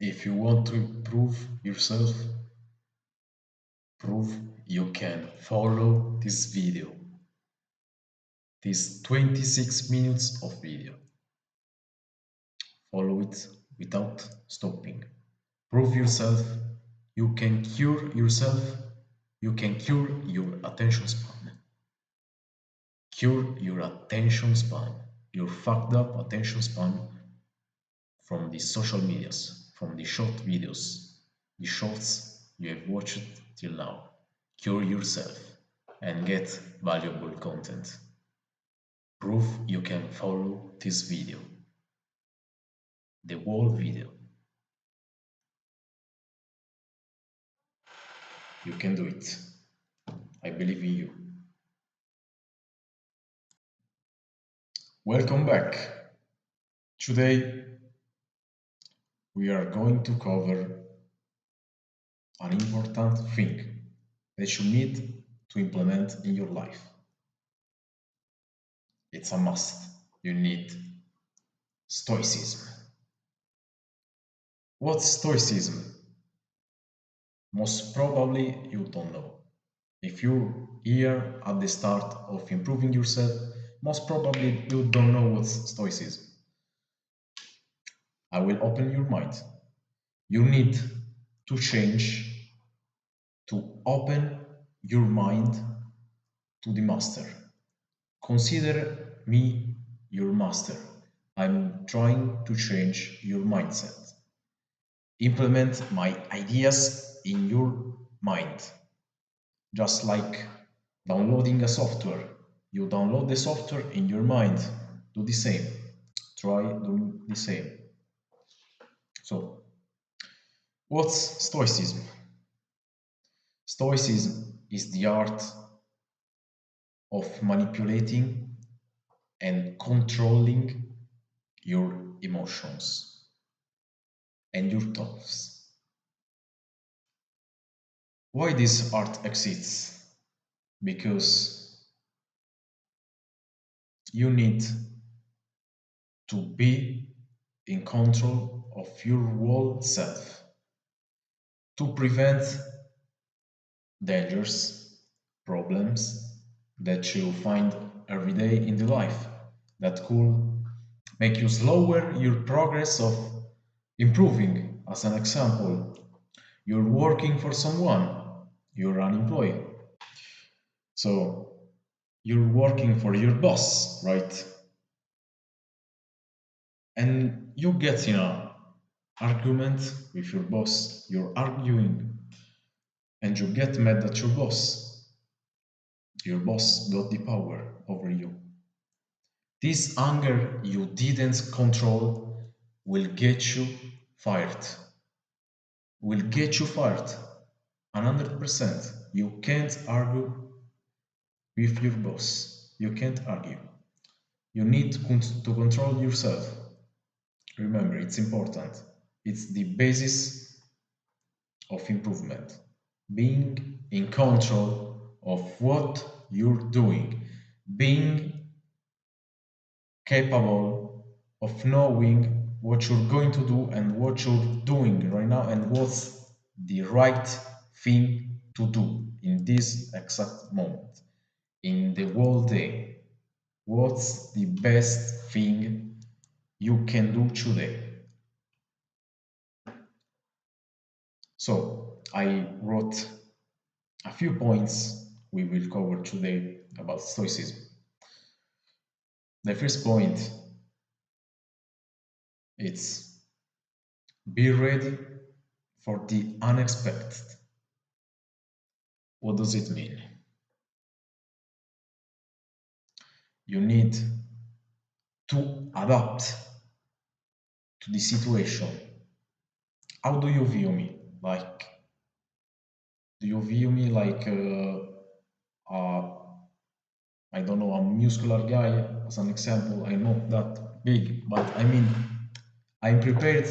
If you want to improve yourself, prove you can follow this video, this 26 minutes of video. Follow it without stopping. Prove yourself, you can cure yourself, you can cure your attention span. Cure your attention span, your fucked up attention span from the social medias, from the short videos, the shorts you have watched till now. Cure yourself and get valuable content. Prove you can follow this video, the whole video. You can do it. I believe in you. Welcome back. Today we are going to cover an important thing that you need to implement in your life. It's a must. You need stoicism. What's stoicism? Most probably you don't know. If you're here at the start of improving yourself, most probably you don't know what's stoicism. I will open your mind. You need to change, to open your mind to the master. Consider me your master. I'm trying to change your mindset. Implement my ideas in your mind. Just like downloading a software. You download the software in your mind. Do the same. Try doing the same. So, what's Stoicism? Stoicism is the art of manipulating and controlling your emotions and your thoughts. Why this art exists? Because you need to be in control of your whole self to prevent dangers, problems that you find every day in the life that could make you slower your progress of improving. As an example, you're working for someone, you're unemployed. So you're working for your boss, right? And you get in an argument with your boss, you're arguing, and you get mad at your boss. Your boss got the power over you. This anger you didn't control will get you fired. Will get you fired. 100%. You can't argue with your boss. You can't argue. You need to control yourself. Remember, it's important. It's the basis of improvement. Being in control of what you're doing. Being capable of knowing what you're going to do and what you're doing right now and what's the right thing to do in this exact moment, in the whole day. What's the best thing you can do today? So I wrote a few points we will cover today about Stoicism. The first point is be ready for the unexpected. What does it mean? You need to adapt to the situation. How do you view me? Like, do you view me like I don't know, a muscular guy, as an example? I'm not that big, but I mean, I'm prepared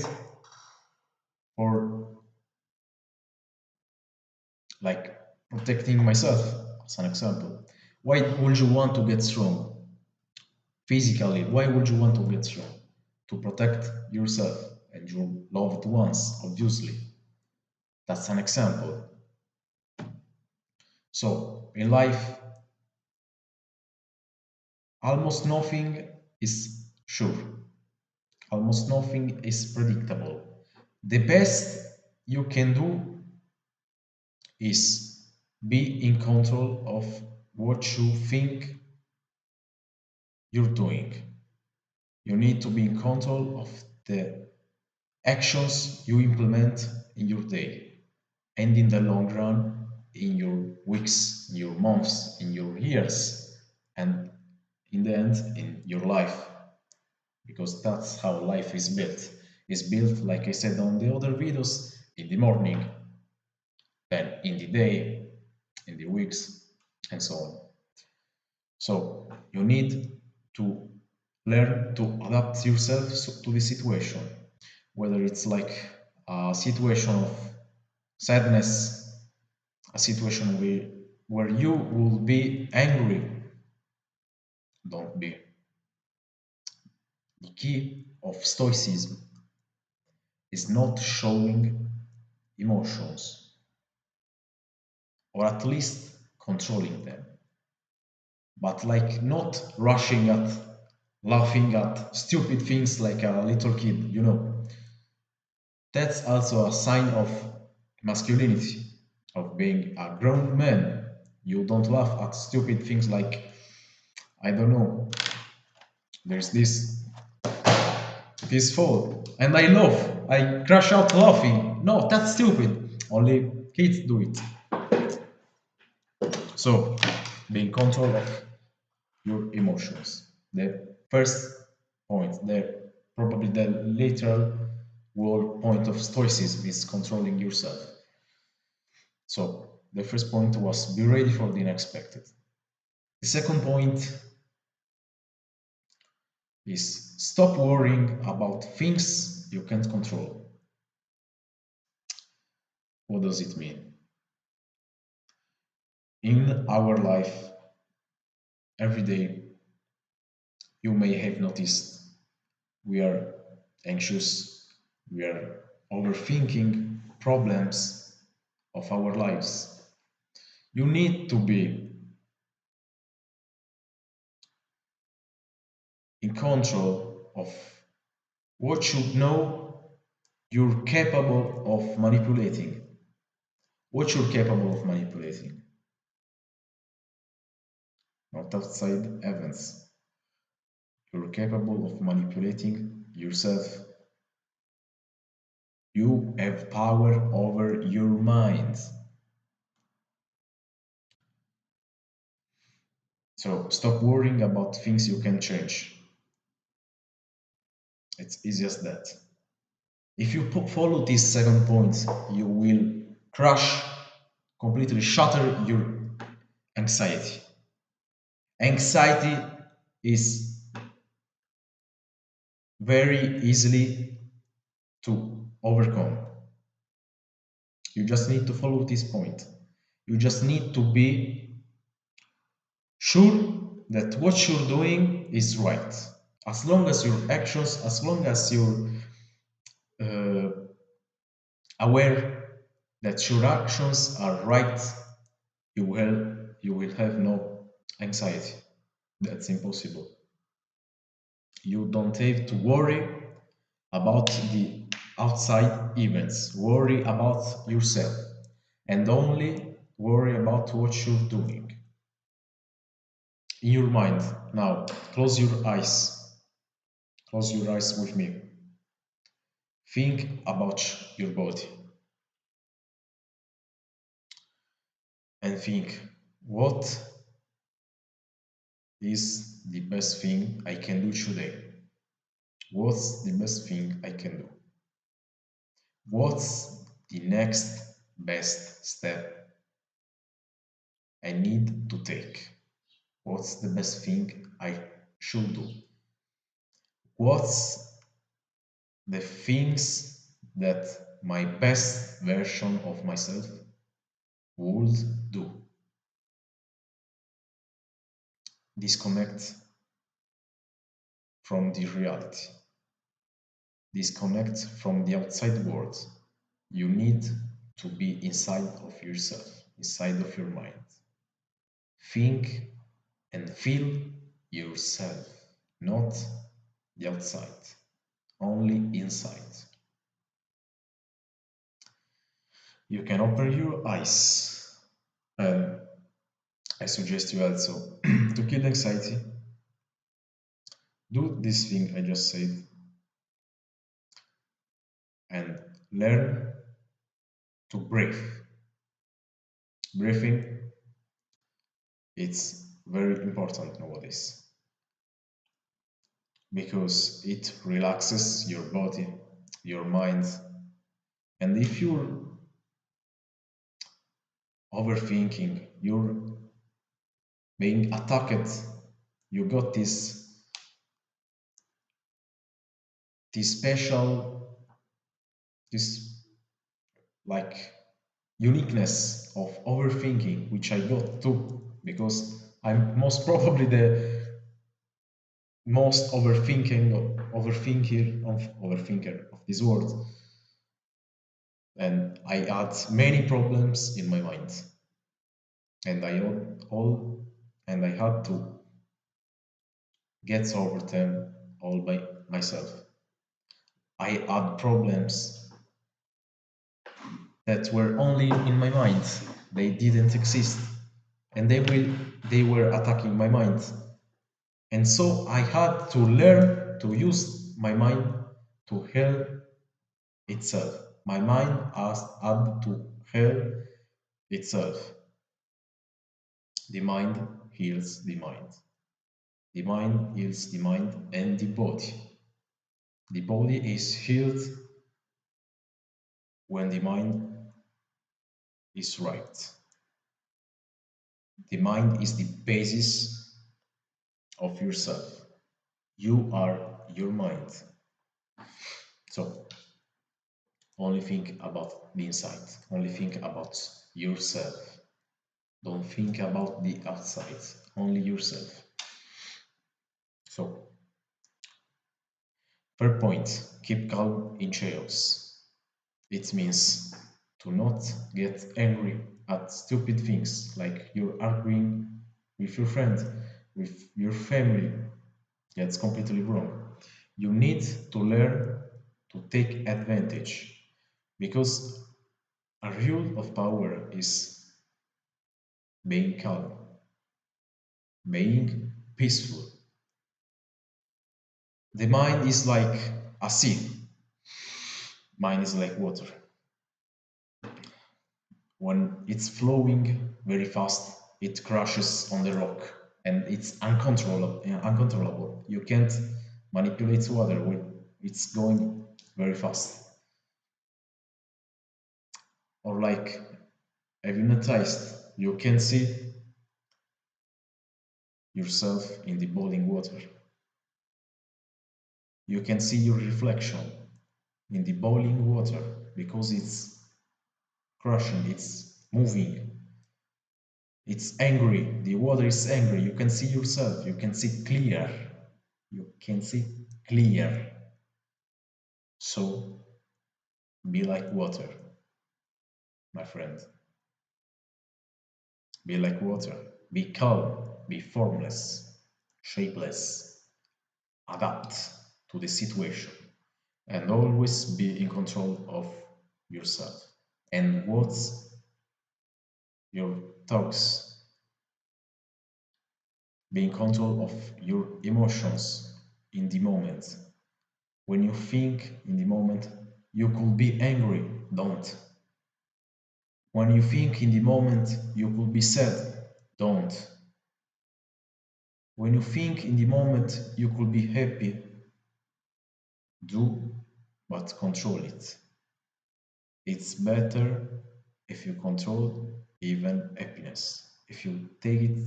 for like protecting myself, as an example. Why would you want to get strong? Physically, why would you want to get strong? To protect yourself and your loved ones, obviously. That's an example. So, in life, almost nothing is sure, almost nothing is predictable. The best you can do is be in control of what you think you're doing. You need to be in control of the actions you implement in your day and in the long run, in your weeks, in your months, in your years, and in the end, in your life. Because that's how life is built. It's built, like I said on the other videos, in the morning, then in the day, in the weeks, and so on. So you need to learn to adapt yourself to the situation, whether it's like a situation of sadness, a situation where you will be angry. Don't be. The key of Stoicism is not showing emotions, or at least controlling them, but like not rushing at laughing at stupid things like a little kid. That's also a sign of masculinity, of being a grown man. You don't laugh at stupid things like, I don't know, there's this fall, and I laugh. I crash out laughing. No, that's stupid. Only kids do it. So, be in control of your emotions. The first point, probably the literal word point of Stoicism is controlling yourself. So, the first point was be ready for the unexpected. The second point is stop worrying about things you can't control. What does it mean? In our life, every day, you may have noticed we are anxious, we are overthinking problems of our lives. You need to be in control of what you know you're capable of manipulating. What you're capable of manipulating, not outside events. You're capable of manipulating yourself. You have power over your mind. So stop worrying about things you can change. It's easy as that. If you follow these second points, you will crush, completely shatter your anxiety. Anxiety is very easily to overcome. You just need to follow this point. You just need to be sure that what you're doing is right. As long as your actions, as long as you're uh, aware that your actions are right, you will have no anxiety. That's impossible. You don't have to worry about the outside events. Worry about yourself and only worry about what you're doing. In your mind, now, close your eyes. Close your eyes with me. Think about your body and think, what is the best thing I can do today? What's the best thing I can do? What's the next best step I need to take? What's the best thing I should do? What's the things that my best version of myself would do? Disconnect from the reality. disconnect from the outside world. You need to be inside of yourself, inside of your mind. Think and feel yourself, not the outside, only inside. You can open your eyes, and I suggest you also to kill anxiety. Do this thing I just said and learn to breathe. Breathing, it's very important nowadays because it relaxes your body, your mind, and if you're overthinking, you're being attacked, you got this special, this like uniqueness of overthinking, which I got too, because I'm most probably the most overthinker of this world, and I had many problems in my mind, and I had to get over them all by myself. I had problems that were only in my mind; they didn't exist, and they were attacking my mind. And so I had to learn to use my mind to heal itself. My mind had to heal itself. The mind heals the mind. The mind heals the mind and the body. The body is healed when the mind is right. The mind is the basis of yourself. You are your mind. So only think about the inside. Only think about yourself. Don't think about the outside, only yourself. So, third point, keep calm in chaos. It means to not get angry at stupid things like you're arguing with your friend, with your family. That's completely wrong. You need to learn to take advantage because a rule of power is being calm, being peaceful. The mind is like a sea. Mind is like water. When it's flowing very fast, it crashes on the rock and it's uncontrollable. You can't manipulate water when it's going very fast. Or like, have you noticed you can see yourself in the boiling water? You can see your reflection in the boiling water because it's crushing, it's moving, it's angry. The water is angry. You can see yourself. You can see clear. You can see clear. So be like water, my friend. Be like water. Be calm. Be formless, shapeless. Adapt to the situation. And always be in control of yourself. And what's your thoughts? Be in control of your emotions in the moment. When you think in the moment, you could be angry, don't. When you think in the moment, you could be sad, don't. When you think in the moment, you could be happy, do, but control it. It's better if you control even happiness, if you take it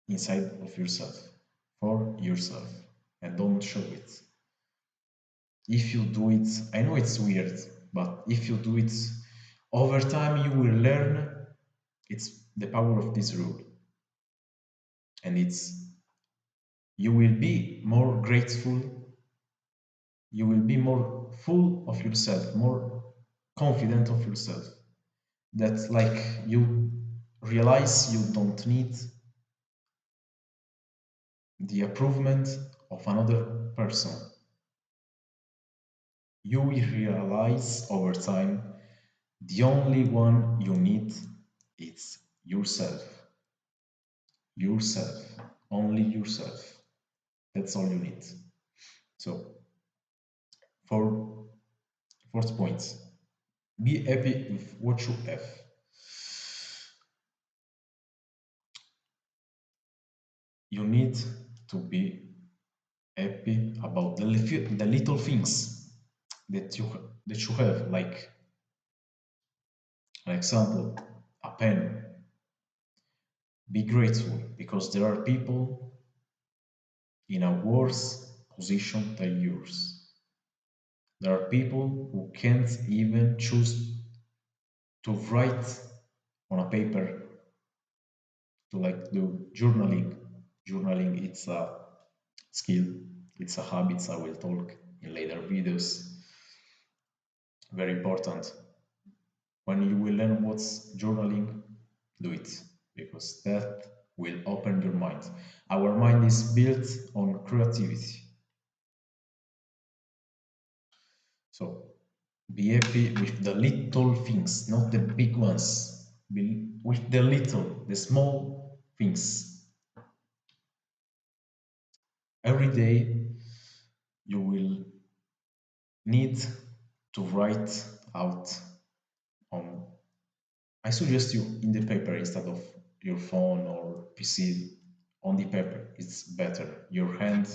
inside of yourself, for yourself, and don't show it. If you do it, I know it's weird, but if you do it over time, you will learn it's the power of this rule. And it's you will be more grateful you will be more full of yourself, more confident of yourself. That like you realize you don't need the approval of another person. You will realize over time the only one you need is yourself. Yourself. Only yourself. That's all you need. So, for fourth point, be happy with what you have. You need to be happy about the little things that you have, like an example, a pen. Be grateful because there are people in a worse position than yours. There are people who can't even choose to write on a paper, to like do journaling. Journaling, it's a skill, it's a habit. I will talk in later videos. Very important. When you will learn what's journaling, do it because that will open your mind. Our mind is built on creativity. So be happy with the little things, not the big ones. Be with the little, the small things. Every day you will need to write out on. I suggest you in the paper instead of your phone or PC. On the paper, it's better. Your hand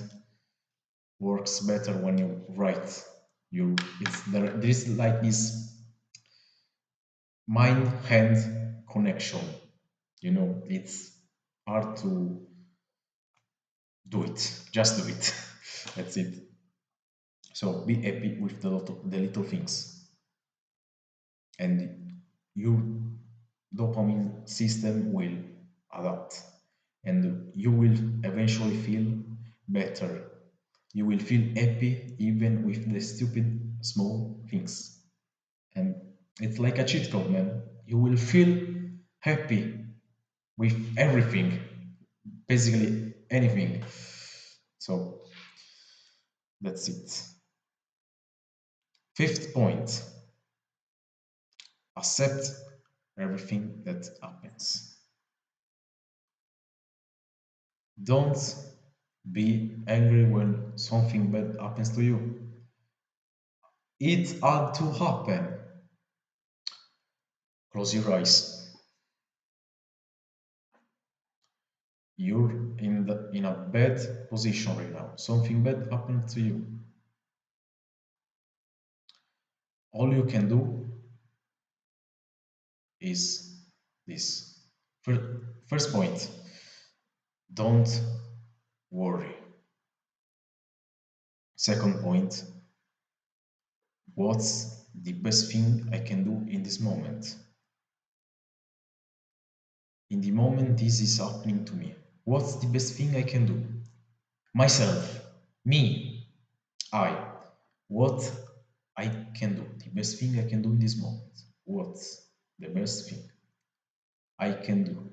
works better when you write. There is like this mind hand connection. It's hard to do it. Just do it. That's it. So be happy with the little things, and your dopamine system will adapt, and you will eventually feel better. You will feel happy even with the stupid small things. And it's like a cheat code, man. You will feel happy with everything, basically anything. So that's it. Fifth point, accept everything that happens. Don't be angry when something bad happens to you. It had to happen. Close your eyes. You're in a bad position right now. Something bad happened to you. All you can do is this. First point, don't worry. Second point, what's the best thing I can do in this moment? In the moment this is happening to me, what's the best thing I can do? Myself, me, I. What I can do, the best thing I can do in this moment. What's the best thing I can do?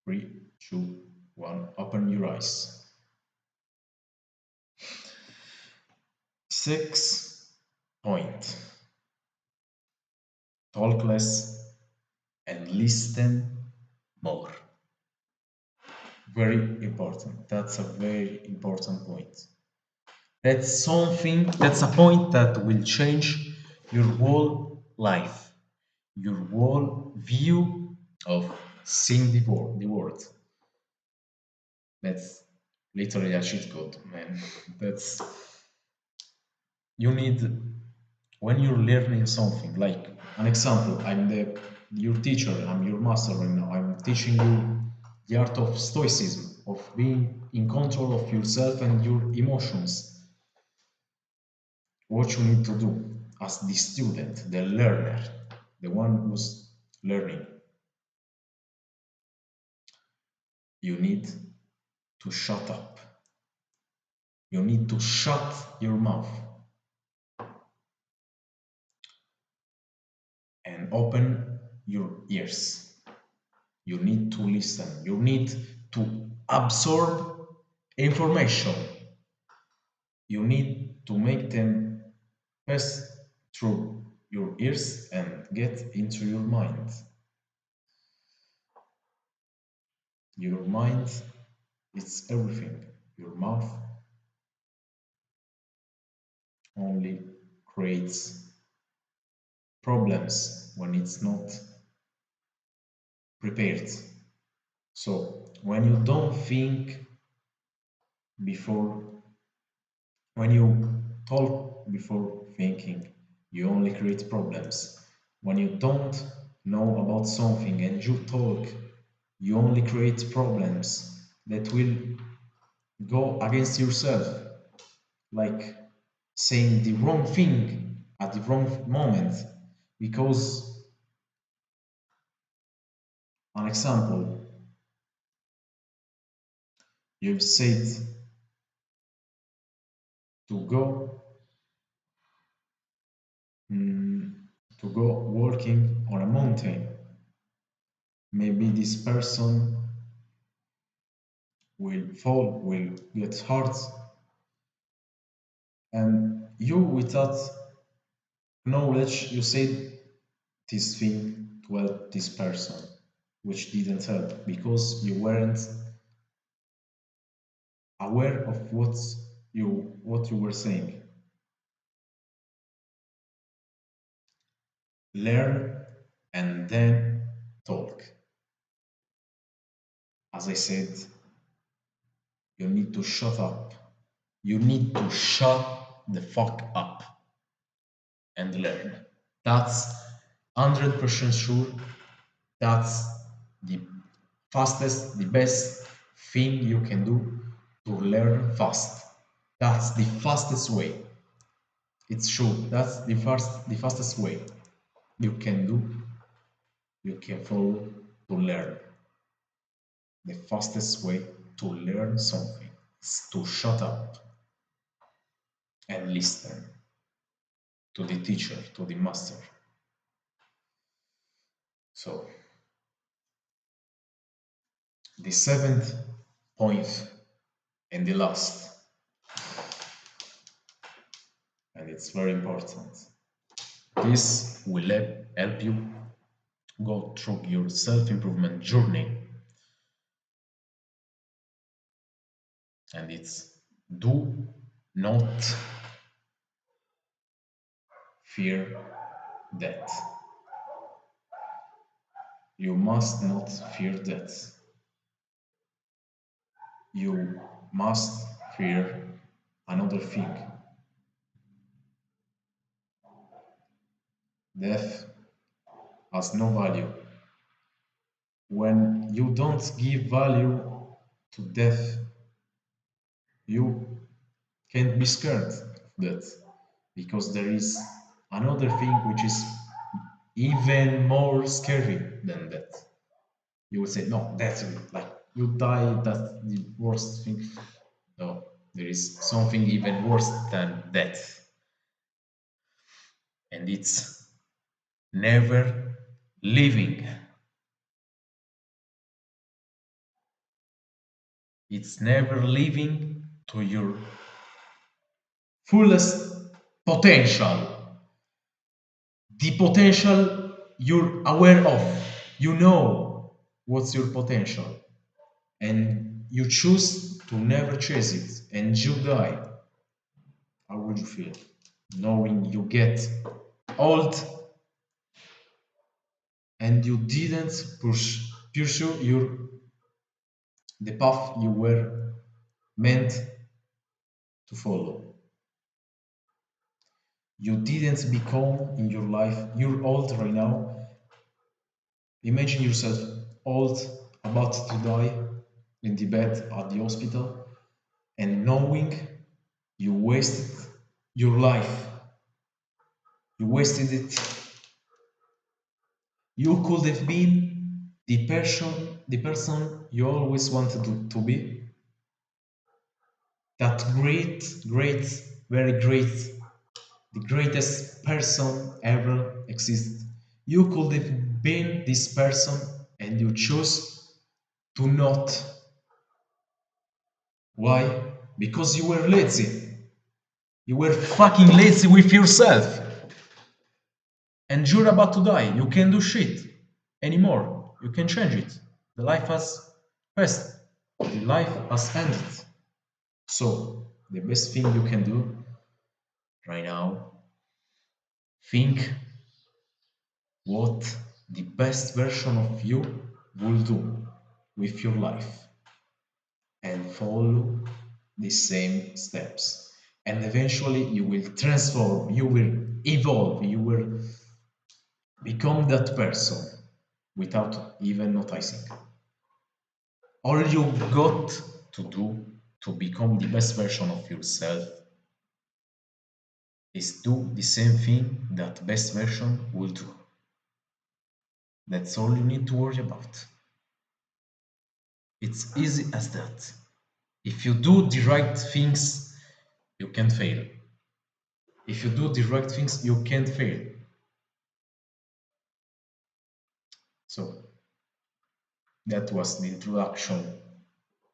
3, 2, 1, open your eyes. Sixth point, talk less and listen more. Very important. That's a very important point. That's a point that will change your whole life, your whole view of seeing the world. That's literally a cheat code, man. That's you need when you're learning something. Like an example, I'm your teacher, I'm your master right now. I'm teaching you the art of stoicism, of being in control of yourself and your emotions. What you need to do as the student, the learner, the one who's learning, you need to shut up. You need to shut your mouth and open your ears. You need to listen. You need to absorb information. You need to make them pass through your ears and get into your mind. Your mind, it's everything. Your mouth only creates problems when it's not prepared. So when you don't think before, when you talk before thinking, you only create problems. When you don't know about something and you talk, you only create problems that will go against yourself, like saying the wrong thing at the wrong moment. Because, an example, you've said to go mm, to go walking on a mountain. Maybe this person will fall, will get hurt, and you, without knowledge, you said this thing to help this person, which didn't help because you weren't aware of what you were saying. Learn and then talk. As I said, you need to shut up. You need to shut the fuck up and learn. That's 100% sure. That's the fastest, the best thing you can do to learn fast. That's the fastest way. It's true. That's the fastest way you can do, you can follow to learn. The fastest way to learn something is to shut up and listen to the teacher, to the master. So, the seventh point and the last, and it's very important. This will help you go through your self-improvement journey, and it's do not fear death. You must not fear death. You must fear another thing. Death has no value. When you don't give value to death, you can't be scared of death because there is another thing which is even more scary than death. You would say, no, that's like you die, that's the worst thing. No, there is something even worse than death, and it's never living. It's never living to your fullest potential. The potential you're aware of. You know what's your potential. And you choose to never chase it. And you die. How would you feel? Knowing you get old and you didn't pursue the path you were meant to follow. You didn't become in your life. You're old right now. Imagine yourself old, about to die, in the bed at the hospital, and knowing you wasted your life. You wasted it. You could have been the person you always wanted to be that great, great, very great, the greatest person ever existed. You could have been this person and you choose to not. Why? Because you were lazy. You were fucking lazy with yourself. And you're about to die. You can't do shit anymore. You can change it. The life has passed. The life has ended. So, the best thing you can do right now, think what the best version of you will do with your life and follow the same steps. And eventually you will transform, you will evolve, you will become that person without even noticing. All you got to do to become the best version of yourself is do the same thing that best version will do. That's all you need to worry about. It's easy as that. If you do the right things, you can't fail. If you do the right things, you can't fail. So, that was the introduction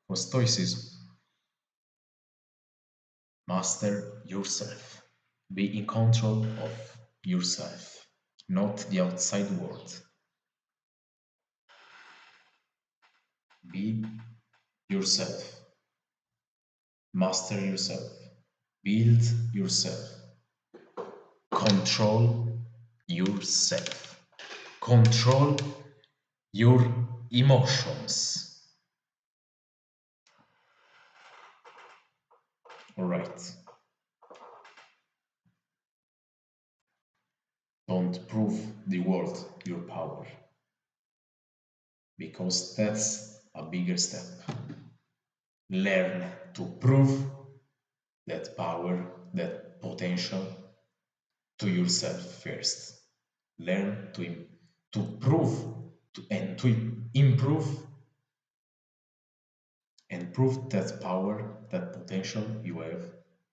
for Stoicism. Master yourself. Be in control of yourself, not the outside world. Be yourself. Master yourself. Build yourself. Control yourself. Control your emotions. Alright. Don't prove the world your power, because that's a bigger step. Learn to prove that power, that potential to yourself first. Learn to prove and to improve and prove that power, that potential you have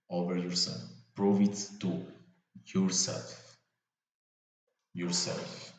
over yourself. Prove it to yourself. Yourself.